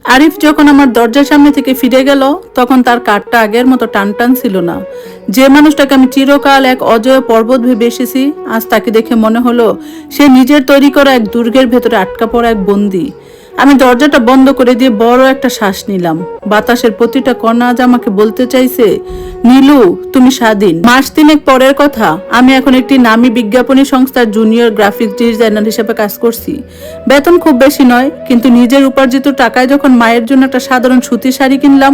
আরিফ যখন আমার দরজার সামনে থেকে ফিরে গেল তখন তার কাঠটা আগের মতো টান টান ছিল না। যে মানুষটাকে আমি চিরকাল এক অজয় পর্বত ভেবে এসেছি, আজ তাকে দেখে মনে হলো সে নিজের তৈরি করা এক দুর্গের ভেতরে আটকা পড়া এক বন্দী। আমি দরজাটা বন্ধ করে দিয়ে বড় একটা শ্বাস নিলাম। বাতাসের প্রতিটা কণা আজ আমাকে বলতে চাইছে, নীলু, তুমি স্বাধীন। মাস তিনেক পরের কথা, আমি এখন একটি নামী বিজ্ঞাপনী সংস্থার জুনিয়র গ্রাফিক্স ডিজাইনার হিসেবে কাজ করছি। বেতন খুব বেশি নয়, কিন্তু নিজের উপার্জিত টাকায় যখন মায়ের জন্য একটা সাধারণ সুতির শাড়ি কিনলাম,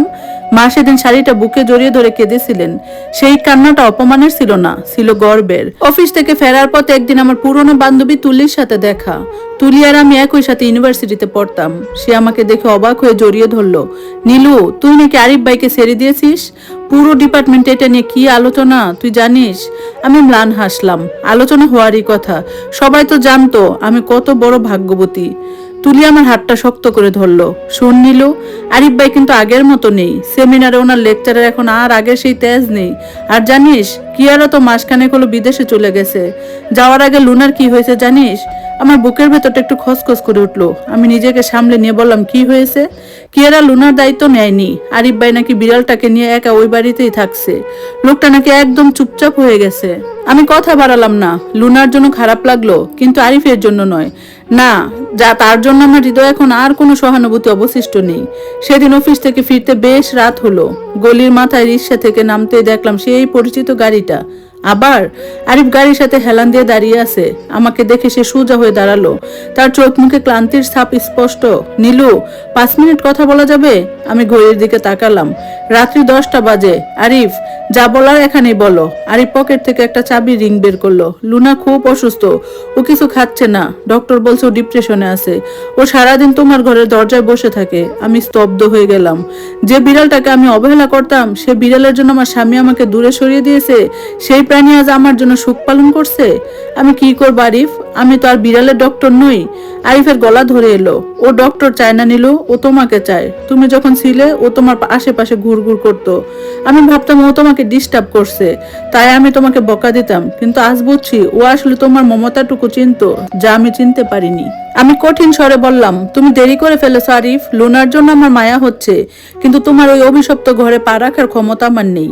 মা সেদিন শাড়িটা বুকে জড়িয়ে ধরে কেঁদেছিলেন। সেই কান্নাটা অপমানের ছিল না, ছিল গর্বের। অফিস থেকে ফেরার পথে একদিন আমার পুরনো বান্ধবী তুলির সাথে দেখা। তুলি আর আমি একই সাথে ইউনিভার্সিটিতে পড়তাম। সে আমাকে দেখে অবাক হয়ে জড়িয়ে ধরলো। নীলু, তুই নাকি আরিফ ভাইকে ছেড়ে দিয়েছিস? পুরো ডিপার্টমেন্টে এটা নিয়ে কি আলোচনা তুই জানিস? আমি ম্লান হাসলাম। আলোচনা হওয়ারই কথা, সবাই তো জানতো আমি কত বড় ভাগ্যবতী। তুলি আমার হাতটা শক্ত করে ধরলো। শোন নীলু, আরিফ ভাই কিন্তু আগের মতো নেই। সেমিনারে ওনার লেকচারের এখন আর আগের সেই তেজ নেই। আর জানিস, কিয়ারা তো মাসখানেক হলো বিদেশে চলে গেছে। যাওয়ার আগে লুনার কি হয়েছে জানিস? আমার বুকের ভেতরটা একটু খসখস করে উঠলো। আমি নিজেকে সামলে নিয়ে বললাম, কি হয়েছে? কিয়ারা লুনার দায়িত্ব নেয়নি। আরিফ ভাই নাকি বিড়ালটাকে নিয়ে একা ওই বাড়িতেই থাকছে। লোকটা নাকি একদম চুপচাপ হয়ে গেছে। আমি কথা বাড়ালাম না। লুনার জন্য খারাপ লাগলো, কিন্তু আরিফের জন্য নয়। না, যা তার জন্য আমার হৃদয়ে এখন আর কোনো সহানুভূতি অবশিষ্ট নেই। সেদিন অফিস থেকে ফিরতে বেশ রাত হলো। গলির মাথায় রিক্সা থেকে নামতে দেখলাম সেই পরিচিত গাড়িটা। আবার আরিফ গাড়ির সাথে হেলান দিয়ে দাঁড়িয়ে আছে। আমাকে দেখে সে সোজা হয়ে দাঁড়ালো। তার চোখ মুখে ক্লান্তির ছাপ স্পষ্ট। নীলু, 5 মিনিট কথা বলা যাবে? আমি ঘড়ির দিকে তাকালাম। রাত্রি 10টা বাজে। আরিফ, যা বলার এখানেই বলো। আরিফ পকেট থেকে একটা চাবি রিং বের করলো। লুনা খুব অসুস্থ, ও কিছু খাচ্ছে না। ডক্টর বলছে ও ডিপ্রেশনে আছে। ও সারাদিন তোমার ঘরের দরজায় বসে থাকে। আমি স্তব্ধ হয়ে গেলাম। যে বিড়ালটাকে আমি অবহেলা করতাম, সে বিড়ালের জন্য আমার স্বামী আমাকে দূরে সরিয়ে দিয়েছে। সেই প্রাণী আজ আমার জন্য সুখ পালন করছে। আমি কি করব আরিফ? আমি তো আর বিড়ালের ডক্টর নই। আরিফের গলা ধরে এলো। ও ডক্টর চায় না নীলু, ও তোমাকে চায়। তুমি যখন ছিলে ও তোমার আশেপাশে ঘুরঘুর করতো। আমি ভাবতাম ও তোমাকে ডিস্টার্ব করছে, তাই আমি তোমাকে বকা দিতাম। কিন্তু আজ বুঝছি ও আসলে তোমার মমতাটুকু চিনতো, যা আমি চিনতে পারিনি। আমি কঠিন স্বরে বললাম, তুমি দেরি করে ফেলেছো আরিফ। লুনার জন্য আমার মায়া হচ্ছে, কিন্তু তোমার ওই অভিশপ্ত ঘরে পা রাখার ক্ষমতা আমার নেই।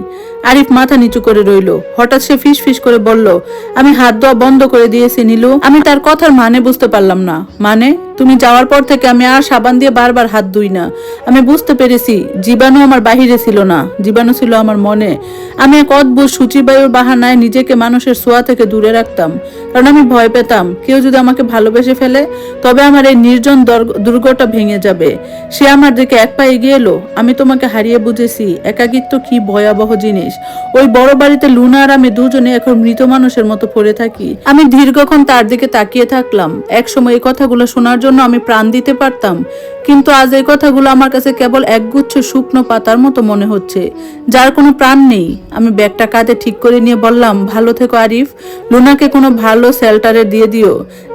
আরিফ মাথা নিচু করে রইল। হঠাৎ সে ফিস ফিস করে বলল, আমি হাত ধোয়া বন্ধ করে দিয়েছি নীলু। আমি তার কথার মানে বুঝতে পারলাম না। মানে? তুমি যাওয়ার পর থেকে আমি আর সাবান দিয়ে বারবার হাত ধুই না। আমি বুঝতে পেরেছি জীবাণু আমার বাহিরে ছিল না, জীবাণু ছিল আমার মনে। আমি এক অদ্ভুত সূচিবায়ুর বাহানায় নিজেকে মানুষের ছোঁয়া থেকে দূরে রাখতাম, কারণ আমি ভয় পেতাম কেউ যদি আমাকে ভালোবেসে ফেলে তবে আমার এই নির্জন দুর্গটা ভেঙে যাবে। সে আমার দিকে এক পা এগিয়ে এলো। আমি তোমাকে হারিয়ে বুঝেছি একাকিত্ব কি ভয়াবহ জিনিস। ওই বড় বাড়িতে লুনা আর আমি দুজনে এখন মৃত মানুষের মতো পড়ে থাকি। আমি দীর্ঘক্ষণ তার দিকে তাকিয়ে থাকলাম। এক সময় এই কথাগুলো শোনার জন্য আমি প্রাণ দিতে পারতাম, কিন্তু আজ এই কথাগুলো আমার কাছে কেবল একগুচ্ছ শুকনো পাতার মতো মনে হচ্ছে, যার কোনো প্রাণ নেই। আমি ব্যাগটা কাঁধে ঠিক করে নিয়ে বললাম, ভালো থেকো আরিফ। লুনাকে কোনো ভালো শেল্টারে দিয়ে দিও,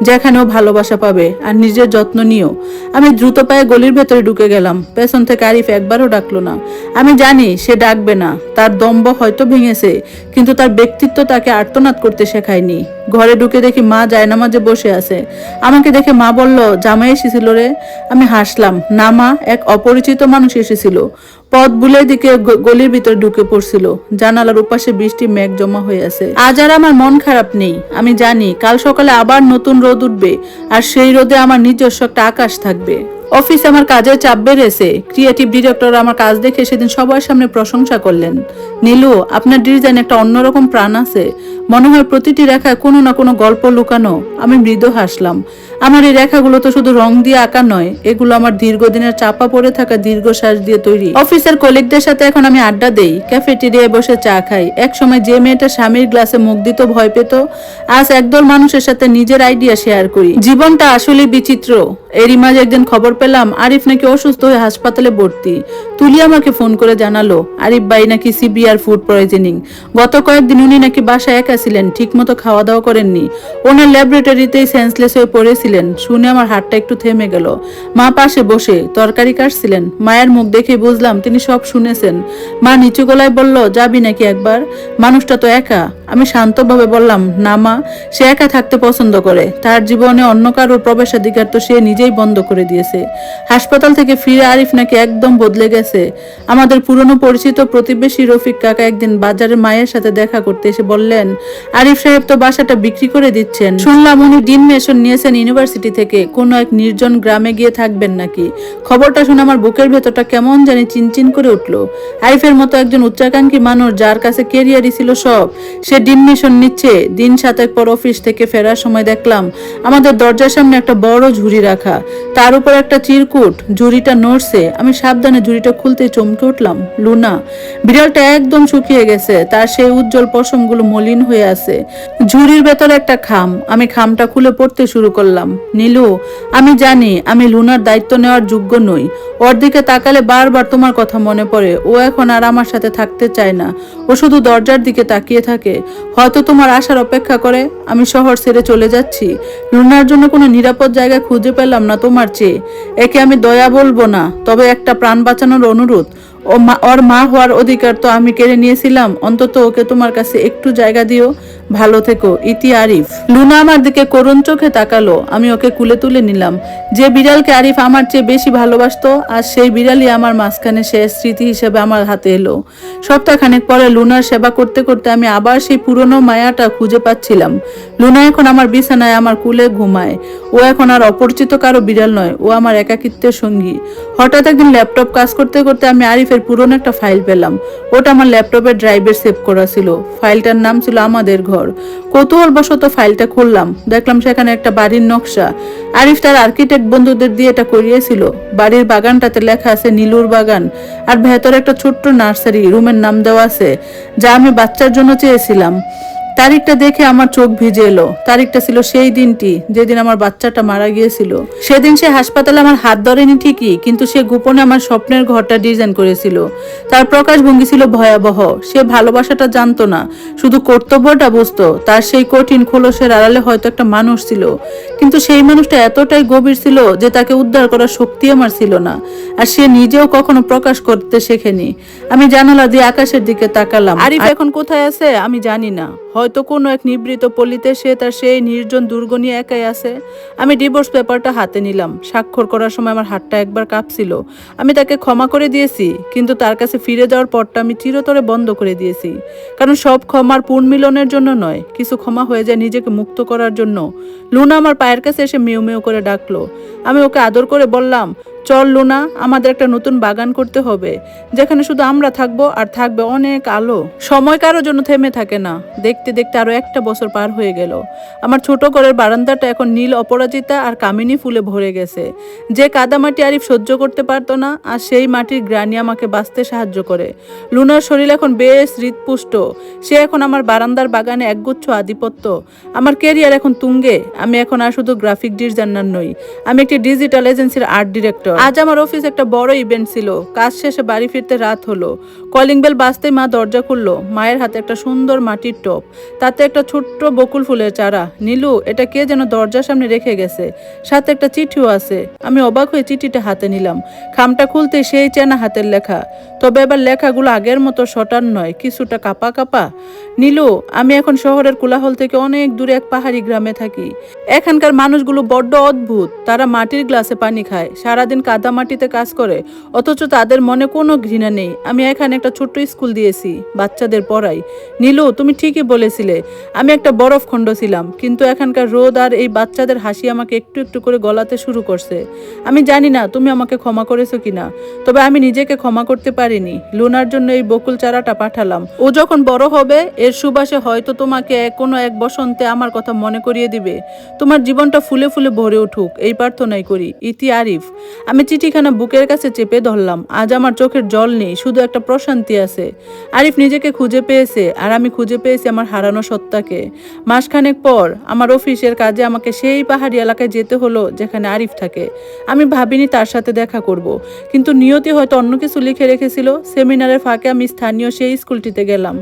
যেখানেও ভালোবাসা পাবে, আর নিজের যত্ন নিও। আমি দ্রুত পায়ে গলির ভেতরে ঢুকে গেলাম। পেছন থেকে আরিফ একবারও ডাকলো না। আমি জানি সে ডাকবে না। তার দম্ভ হয়তো ভেঙেছে, কিন্তু তার ব্যক্তিত্ব তাকে আর্তনাদ করতে শেখায়নি। ঘরে ঢুকে দেখি মা জায়নামাজে বসে আছে। আমাকে দেখে মা বলল, জামাই এসেছিল রে। আমি হাসলাম। না মা, এক অপরিচিত মানুষ এসেছিল। পথ বুলের দিকে গলির ভিতরে ঢুকে পড়ছিল। জানালার উপাশে বৃষ্টি মেঘ জমা হয়ে আছে। আজ আর আমার মন খারাপ নেই। আমি জানি কাল সকালে আবার নতুন রোদ উঠবে, আর সেই রোদে আমার নিজস্ব একটা আকাশ থাকবে। অফিসে আমার কাজের চাপ বেড়েছে। ক্রিয়েটিভ ডিরেক্টর আমার কাজ দেখে সেদিন সবার সামনে প্রশংসা করলেন। নীলু, আপনার ডিজাইন একটা অন্যরকম প্রাণ আছে। মনে হয় প্রতিটি রেখায় কোনো না কোনো গল্প লুকানো। আমি মৃদু হাসলাম। আমার এই রেখাগুলো তো শুধু রং দিয়ে আঁকা নয়, এগুলো আমার দীর্ঘদিনের চাপা পড়ে থাকা দীর্ঘশ্বাস দিয়ে তৈরি। অফিসের কলিগদের সাথে এখন আমি আড্ডা দেই, ক্যাফেটেরিয়ায় বসে চা খাই। এক সময় যে মেয়েটা স্বামীর গ্লাসে মুখ দিত ভয় পেত, আজ একদল মানুষের সাথে নিজের আইডিয়া শেয়ার করি। জীবনটা আসলে বিচিত্র। এরই মাঝে একদিন খবর পেলাম আরিফ নাকি অসুস্থ হয়ে হাসপাতালে ভর্তি। তুলি আমাকে ফোন করে জানালো আরিফ ভাই নাকি সিভিয়ার ফুড পয়জনিং। গত কয়েকদিন উনি নাকি বাসায় একা ছিলেন, ঠিক মতো খাওয়া দাওয়া করেননি, ওনার ল্যাবরেটরিতেই সেন্সলেস হয়ে পড়েছিলেন। শুনে আমার হাতটা একটু থেমে গেল। মা পাশে বসে তরকারি কাটছিলেন। মায়ের মুখ দেখে বুঝলাম তিনি সব শুনেছেন। মা নিচু গলায় বলল, যাবি নাকি একবার? মানুষটা তো একা। আমি শান্তভাবে বললাম, না মা, সে একা থাকতে পছন্দ করে। তার জীবনে অন্য কারোর প্রবেশাধিকার তো সে নিজেই বন্ধ করে দিয়েছে। হাসপাতাল থেকে ফিরে আরিফ নাকি একদম বদলে গেছে। আমাদের পুরনো পরিচিত প্রতিবেশী রফিক কাকা একদিন বাজারে মায়ের সাথে দেখা করতে এসে বললেন, আরিফ সাহেব তো বাসাটা বিক্রি করে দিচ্ছেন। শুনলাম উনি ডিনমেশন নিয়েছেন ইউনিভার্সিটি থেকে, কোনো এক নির্জন গ্রামে গিয়ে থাকবেন নাকি। খবরটা শুনে আমার বুকের ভেতরটা কেমন জানি চিনচিন করে উঠলো। আরিফের মতো একজন উচ্চাকাঙ্ক্ষী মানুষ, যার কাছে কেরিয়ারই ছিল সব, সে ডিনমেশন নিচ্ছে। দিন 7 পর অফিস থেকে ফেরার সময় দেখলাম আমাদের দরজার সামনে একটা বড় ঝুড়ি রাখা, তার উপর একটা চিরকুট। ঝুড়িটা নড়ছে। আমি সাবধানে ঝুড়িটা খুলতে চমকে উঠলাম, লুনা। বিড়ালটা একদম শুকিয়ে গেছে, তার সেই উজ্জ্বল পশমগুলো মলিন হয়ে আছে। ঝুড়ির ভেতরে একটা খাম। আমি খামটা খুলে পড়তে শুরু করলাম। নীলু, আমি জানি আমি লুনার দায়িত্ব নেওয়ার যোগ্য নই। ওর দিকে তাকালে বারবার তোমার কথা মনে পড়ে। ও এখন আর আমার সাথে থাকতে চায় না। ও শুধু দরজার দিকে তাকিয়ে থাকে, হয়তো তোমার আসার অপেক্ষা করে। আমি শহর ছেড়ে চলে যাচ্ছি। লুনার জন্য কোনো নিরাপদ জায়গা খুঁজে পেলাম না তোমার চেয়ে। একে আমি দয়া বলবো না, তবে একটা প্রাণ বাঁচানোর অনুরোধ। ওর মা হওয়ার অধিকার তো আমি কেড়ে নিয়েছিলাম, অন্তত ওকে তোমার কাছে একটু জায়গা দিও। ভালো থেকো, ইতি আরিফ। লুনা আমার দিকে করুণ চোখে তাকালো। আমি ওকে কুলে তুলে নিলাম। যে বিড়ালকে আরিফ আমার চেয়ে বেশি ভালোবাসতো, আর সেই বিড়ালই আমার মাঝখানে শেষ স্মৃতি হিসেবে আমার হাতে এলো। সপ্তাহখানেক পরে লুনার সেবা করতে করতে আমি আবার সেই পুরনো মায়াটা খুঁজে পাচ্ছিলাম। লুনা এখন আমার বিছানায় আমার কুলে ঘুমায়। ও এখন আর অপরিচিত কারো বিড়াল নয়, ও আমার একাকিত্বের সঙ্গী। হঠাৎ একদিন ল্যাপটপ কাজ করতে করতে আমি আরিফের পুরনো একটা ফাইল পেলাম। ওটা আমার ল্যাপটপের ড্রাইভে সেভ করা ছিল। ফাইলটার নাম ছিল আমাদের ঘর। কৌতূহলবশত ফাইলটা খুললাম, দেখলাম সেখানে একটা বাড়ির নকশা। আরিফ তার আর্কিটেক্ট বন্ধুদের দিয়ে এটা করিয়েছিল। বাড়ির বাগানটাতে লেখা আছে নীলুর বাগান, আর ভেতরে একটা ছোট্ট নার্সারি রুমের নাম দেওয়া আছে, যা আমি বাচ্চার জন্য চেয়েছিলাম। তারিখটা দেখে আমার চোখ ভিজে এলো। তারিখটা ছিল সেই দিনটি যেদিন আমার বাচ্চাটা মারা গিয়েছিল। সেদিন সে হাসপাতালে আমার হাত ধরেনি ঠিকই, কিন্তু সে গোপনে আমার স্বপ্নের ঘরটা ডিজাইন করেছিল। তার প্রকাশভঙ্গি ছিল ভয়াবহ। সে ভালোবাসাটা জানতো না, শুধু কর্তব্যটা বুঝতো। তার সেই কঠিন খোলসের আড়ালে হয়তো একটা মানুষ ছিল, কিন্তু সেই মানুষটা এতটাই গভীর ছিল যে তাকে উদ্ধার করার শক্তি আমার ছিল না। আর সে নিজেও কখনো প্রকাশ করতে শেখেনি। আমি জানালা দিয়ে আকাশের দিকে তাকালাম। আরিফ এখন কোথায় আছে আমি জানি না। হয়তো কোনো এক নিভৃত পল্লীতে সে তার সেই নির্জন দুর্গ নিয়ে একাই আছে। আমি ডিভোর্স পেপারটা হাতে নিলাম। স্বাক্ষর করার সময় আমার হাতটা একবার কাঁপছিল। আমি তাকে ক্ষমা করে দিয়েছি, কিন্তু তার কাছে ফিরে যাওয়ার পরটা আমি চিরতরে বন্ধ করে দিয়েছি। কারণ সব ক্ষমার পুনর্মিলনের জন্য নয়, কিছু ক্ষমা হয়ে যায় নিজেকে মুক্ত করার জন্য। লুনা আমার পায়ের কাছে এসে মেউ মেউ করে ডাকলো। আমি ওকে আদর করে বললাম, চল লুনা, আমাদের একটা নতুন বাগান করতে হবে, যেখানে শুধু আমরা থাকবো আর থাকবে অনেক আলো। সময় কারোর জন্য থেমে থাকে না। দেখতে দেখতে আরো একটা বছর পার হয়ে গেল। আমার ছোট ঘরের বারান্দাটা এখন নীল অপরাজিতা আর কামিনী ফুলে ভরে গেছে। যে কাদামাটি আরিফ সহ্য করতে পারতো না, আর সেই মাটির গ্রানি আমাকে বাঁচতে সাহায্য করে। লুনার শরীর এখন বেশ হৃদপুষ্ট। সে এখন আমার বারান্দার বাগানে একগুচ্ছ আধিপত্য। আমার ক্যারিয়ার এখন তুঙ্গে। আমি এখন আর শুধু গ্রাফিক ডিজাইনার নই, আমি একটি ডিজিটাল এজেন্সির আর্ট ডিরেক্টর। আজ আমার অফিস একটা বড় ইভেন্ট ছিল। কাজ শেষে বাড়ি ফিরতে রাত হলো। কলিং বেল বাজতেই মা দরজা খুললো। মায়ের হাতে একটা সুন্দর মাটির টপ, তাতে একটা ছোট্ট বকুল ফুলের চারা। নীলু, এটা কে যেন দরজার সামনে রেখে গেছে, সাথে একটা চিঠিও আছে। আমি অবাক হয়ে চিঠিটা হাতে নিলাম। খামটা খুলতে সেই চেনা হাতের লেখা, তবে এবার লেখাগুলো আগের মতো শটান নয়, কিছুটা কাপা কাপা। নীলু, আমি এখন শহরের কোলাহল থেকে অনেক দূরে এক পাহাড়ি গ্রামে থাকি। এখানকার মানুষগুলো বড্ড অদ্ভুত। তারা মাটির গ্লাসে পানি খায়, সারাদিন কাদা মাটিতে কাজ করে, অথচ তাদের মনে কোনো ঘৃণা নেই। আমি এখানে একটা ছোট্ট স্কুল দিয়েছি, বাচ্চাদের পড়াই। নীলু, তুমি ঠিকই বলেছিলে, আমি একটা বরফ খণ্ড ছিলাম, কিন্তু এখানকার রোদ আর এই বাচ্চাদের হাসি আমাকে একটু একটু করে গলাতে শুরু করছে। আমি জানি না তুমি আমাকে ক্ষমা করেছো কিনা, তবে আমি নিজেকে ক্ষমা করতে পারিনি। লুনার জন্য এই বকুল চারাটা পাঠালাম। ও যখন বড় হবে, এর সুবাসে হয়তো তোমাকে কোনো এক বসন্তে আমার কথা মনে করিয়ে দিবে। তোমার জীবনটা ফুলে ফুলে ভরে উঠুক, এই প্রার্থনাই করি। ইতি আরিফ। আমি চিঠিখানা বুকের কাছে চেপে ধরলাম। আজ আমার চোখের জল নেই, শুধু একটা প্রশান্তি আছে। আরিফ নিজেকে খুঁজে পেয়েছে, আর আমি খুঁজে পেয়েছি আমার হারানো সত্তাকে। মাসখানেক পর আমার অফিসের কাজে আমাকে সেই পাহাড়ি এলাকায় যেতে হলো যেখানে আরিফ থাকে। আমি ভাবিনি তার সাথে দেখা করব, কিন্তু নিয়তি হয়তো অন্য কিছু লিখে রেখেছিল। সেমিনারের ফাঁকে আমি স্থানীয় সেই স্কুলটিতে গেলাম।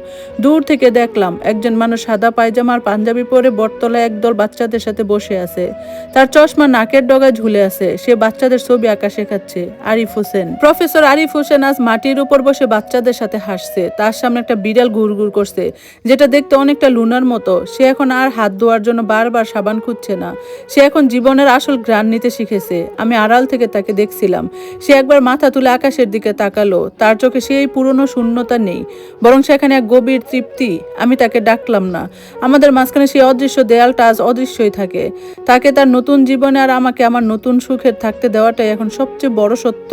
দূর থেকে দেখলাম একজন মানুষ সাদা পায়জামা আর পাঞ্জাবি পরে বটতলায় একদল বাচ্চাদের সাথে বসে আছে। তার চশমা নাকের ডগায় ঝুলে আছে। সে বাচ্চাদের ছবি আঁকা শেখাচ্ছে। আরিফ হোসেন, প্রফেসর আরিফ হোসেন আজ মাটির উপর বসে বাচ্চাদের সাথে হাসছে। তার সামনে একটা বিড়াল ঘুরঘুর করছে, যেটা দেখতে অনেকটা লুনার মতো। সে এখন আর হাত ধোয়ার জন্য বারবার সাবান খুঁজছে না। সে এখন জীবনের আসল ঘ্রাণ নিতে শিখেছে। আমি আড়াল থেকে তাকে দেখছিলাম। সে একবার মাথা তুলে আকাশের দিকে তাকালো। তার চোখে সেই পুরনো শূন্যতা নেই, বরং সেখানে এক গভীর তৃপ্তি। আমি তাকে ডাকলাম না। আমাদের মাঝখানে সেই অদৃশ্য দেয়ালটা আজ অদৃশ্যই থাকে। তাকে তার নতুন জীবনে আর আমাকে আমার নতুন সুখের থাকতে দেওয়াটাই এখন সবচেয়ে বড় সত্য।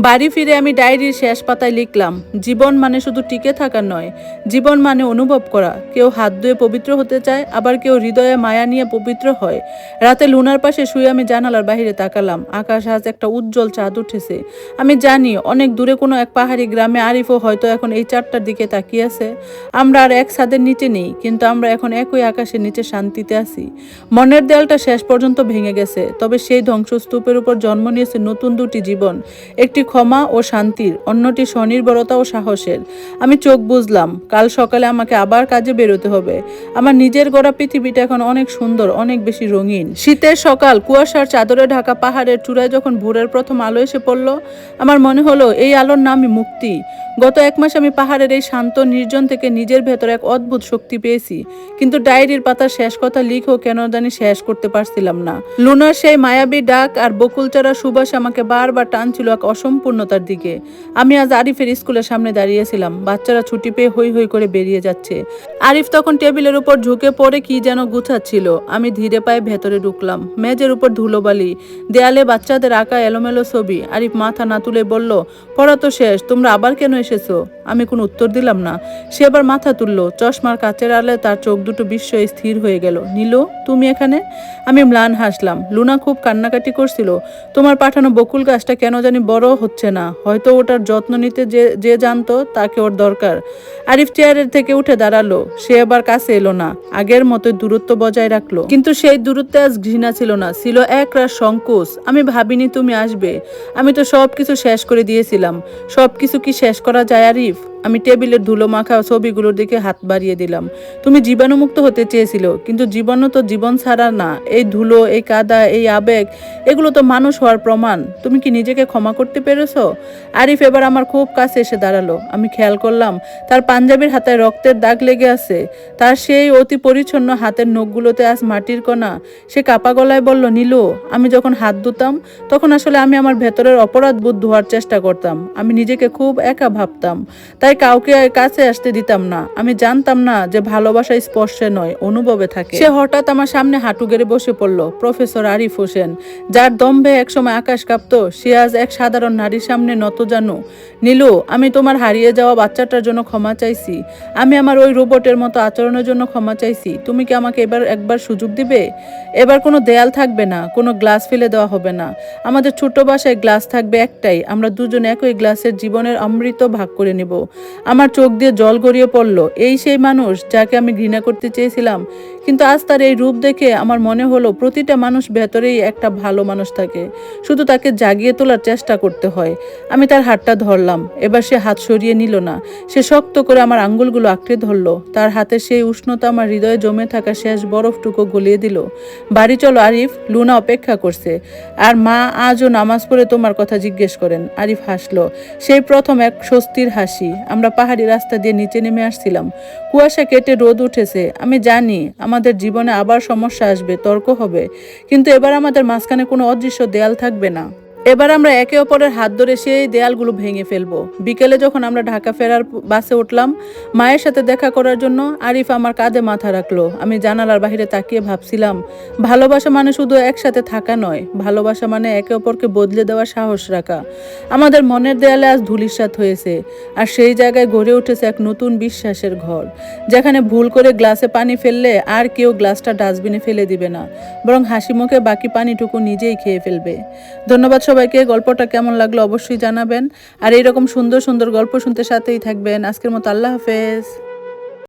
বাড়ি ফিরে আমি ডায়েরির শেষ পাতায় লিখলাম, জীবন মানে শুধু টিকে থাকা নয়, জীবন মানে অনুভব করা। কেউ হাত ধুয়ে পবিত্র হতে চায়, আবার কেউ হৃদয়ে মায়া নিয়ে পবিত্র হয়। রাতে লুনার পাশে শুয়ে আমি জানালার বাইরে তাকালাম। আকাশ আজ একটা উজ্জ্বল চাঁদ উঠেছে। আমি জানি অনেক দূরে কোনো এক পাহাড়ি গ্রামে আরিফও হয়তো এখন এই চাঁদটার দিকে তাকিয়ে আছে। আমরা আর এক ছাদের নিচে নেই, কিন্তু আমরা এখন একই আকাশের নিচে শান্তিতে আছি। মনের দেয়ালটা শেষ পর্যন্ত ভেঙে গেছে, তবে সেই ধ্বংসস্তূপের উপর জন্ম নিয়েছে নতুন দুটি জীবন, একটি ক্ষমা ও শান্তির, অন্যটি স্বনির্ভরতা ও সাহসের। আমি চোখ বুঝলাম, কাল সকালে আমাকে আবার কাজে বেরোতে হবে। আমার নিজের গড়া পৃথিবীটা এখন অনেক সুন্দর, অনেক বেশি রঙিন। শীতের সকাল, কুয়াশার চাদরে ঢাকা পাহাড়ের চূড়ায় যখন ভোরের প্রথম আলো এসে পড়ল, আমার মনে হলো এই আলোর নামই মুক্তি। গত এক মাস আমি পাহাড়ের এই শান্ত নির্জন থেকে নিজের ভেতরে এক অদ্ভুত শক্তি পেয়েছি, কিন্তু ডায়েরির পাতার শেষ কথা লিখেও কেন জানি শেষ করতে পারছিলাম না। লুনার সেই মায়াবী ডাক আর বকুলচারা সুবাস আমাকে বারবার টানছিল এক অসম্পূর্ণতার দিকে। আমি আজ আরিফের স্কুলের সামনে দাঁড়িয়েছিলাম। বাচ্চারা ছুটি পেয়ে হই হই করে বেরিয়ে যাচ্ছে। আরিফ তখন টেবিলের উপর ঝুঁকে পড়ে কি যেন গুছাচ্ছিল। আমি ধীরে পায়ে ভেতরে ঢুকলাম। মেজের উপর ধুলোবালি, দেয়ালে বাচ্চাদের আঁকা এলোমেলো ছবি। আরিফ মাথা না তুলে বলল, পড়া তো শেষ, তোমরা আবার কেন এসেছো? আমি কোনো উত্তর দিলাম না। সে আবার মাথা তুললো। চশমার কাচের আলে তার চোখ দুটো বিস্ময়ে স্থির হয়ে গেল। নীলু, তুমি এখানে? আমি ম্লান হাসলাম। লুনা খুব কান্নাকাটি করছিল। তোমার পাঠানো বকুল গাছটা কেন জানি বড় হচ্ছে না। হয়তো ওটার যত্ন নিতে যে জানতো তাকে ওর দরকার। আরিফ চেয়ারের থেকে উঠে দাঁড়ালো। সে আবার কাছে এলো না, আগের মতো দূরত্ব বজায় রাখলো। কিন্তু সেই দূরত্বে আজ ঘৃণা ছিল না, ছিল একরাশ সংকোচ। আমি ভাবিনি তুমি আসবে। আমি তো সবকিছু শেষ করে দিয়েছিলাম। সবকিছু কি শেষ করা যায় আরিফ? আমি টেবিলের ধুলো মাখা ছবিগুলোর দিকে হাত বাড়িয়ে দিলাম। তুমি জীবাণুমুক্ত হতে চেয়েছিল, কিন্তু জীবাণু তো জীবন ছাড়া না। এই ধুলো, এই কাদা, এই আবেগ, এগুলো তো মানুষ হওয়ার প্রমাণ। তুমি কি নিজেকে ক্ষমা করতে পেরেছো? আরিফ এবার আমার খুব কাছে এসে দাঁড়ালো। আমি খেয়াল করলাম তার পাঞ্জাবির হাতে রক্তের দাগ লেগে আছে। তার সেই অতি পরিচ্ছন্ন হাতের নখগুলোতে আজ মাটির কণা। সে কাপা গলায় বলল, নীলু, আমি যখন হাত ধুতাম তখন আসলে আমি আমার ভেতরের অপরাধ বোধ ধোয়ার চেষ্টা করতাম। আমি নিজেকে খুব একা ভাবতাম, তাই কাউকে কাছে আসতে দিতাম না। আমি জানতাম না যে ভালোবাসা স্পর্শে নয়, অনুভবে থাকে। সে হঠাৎ আমার সামনে হাঁটু গেড়ে বসে পড়ল। প্রফেসর আরিফ হোসেন, যার দম্ভে একসময় আকাশ কাঁপতো, সে আজ এক সাধারণ নারীর সামনে নতজানু। নীলু, আমি তোমার হারিয়ে যাওয়া বাচ্চাটার জন্য ক্ষমা চাইছি। আমি আমার ওই রোবটের মতো আচরণের জন্য ক্ষমা চাইছি। তুমি কি আমাকে একবার সুযোগ দিবে? এবার কোনো দেয়াল থাকবে না, কোনো গ্লাস ফেলে দেওয়া হবে না। আমাদের ছোট বাসায় গ্লাস থাকবে একটাই। আমরা দুজন একই গ্লাসের জীবনের অমৃত ভাগ করে নেব। আমার চোখ দিয়ে জল গড়িয়ে পড়ল। এই সেই মানুষ যাকে আমি ঘৃণা করতে চেয়েছিলাম, কিন্তু আজ তার এই রূপ দেখে আমার মনে হলো প্রতিটা মানুষ ভেতরেই একটা ভালো মানুষ থাকে, শুধু তাকে জাগিয়ে তোলার চেষ্টা করতে হয়। আমি তার হাতটা ধরলাম। এবার সে হাত সরিয়ে নিল না। সে শক্ত করে আমার আঙ্গুলগুলো আঁকড়ে ধরলো। তার হাতে সেই উষ্ণতা আমার হৃদয়ে জমে থাকা শেষ বরফটুকু গলিয়ে দিল। বাড়ি চলো আরিফ, লুনা অপেক্ষা করছে। আর মা আজও নামাজ পড়ে তোমার কথা জিজ্ঞেস করেন। আরিফ হাসলো, সেই প্রথম এক স্বস্তির হাসি। আমরা পাহাড়ি রাস্তা দিয়ে নিচে নেমে আসছিলাম। কুয়াশা কেটে রোদ উঠেছে। আমি জানি আমাদের জীবনে আবার সমস্যা আসবে, তর্ক হবে, কিন্তু এবার আমাদের মাঝখানে কোনো অদৃশ্য দেয়াল থাকবে না। এবার আমরা একে অপরের হাত ধরে সেই দেয়ালগুলো ভেঙে ফেলবো। বিকেলে যখন আমরা ঢাকা ফেরার বাসে উঠলাম মায়ের সাথে দেখা করার জন্য, আরিফ আমার কাঁধে মাথা রাখলো। আমি জানালার বাইরে তাকিয়ে ভাবছিলাম, ভালোবাসা মানে শুধু একসাথে থাকা নয়, ভালোবাসা মানে একে অপরকে বদলে দেওয়ার সাহস রাখা। আমাদের মনের দেয়ালে আজ ধূলিসাৎ হয়েছে, আর সেই জায়গায় গড়ে উঠেছে এক নতুন বিশ্বাসের ঘর, যেখানে ভুল করে গ্লাসে পানি ফেললে আর কেউ গ্লাসটা ডাস্টবিনে ফেলে দিবে না, বরং হাসি মুখে বাকি পানিটুকু নিজেই খেয়ে ফেলবে। ধন্যবাদ। সবাইকে গল্পটা কেমন লাগলো অবশ্যই জানাবেন। আর এইরকম সুন্দর সুন্দর গল্প শুনতে সাথেই থাকবেন। আজকের মতো আল্লাহ হাফেজ।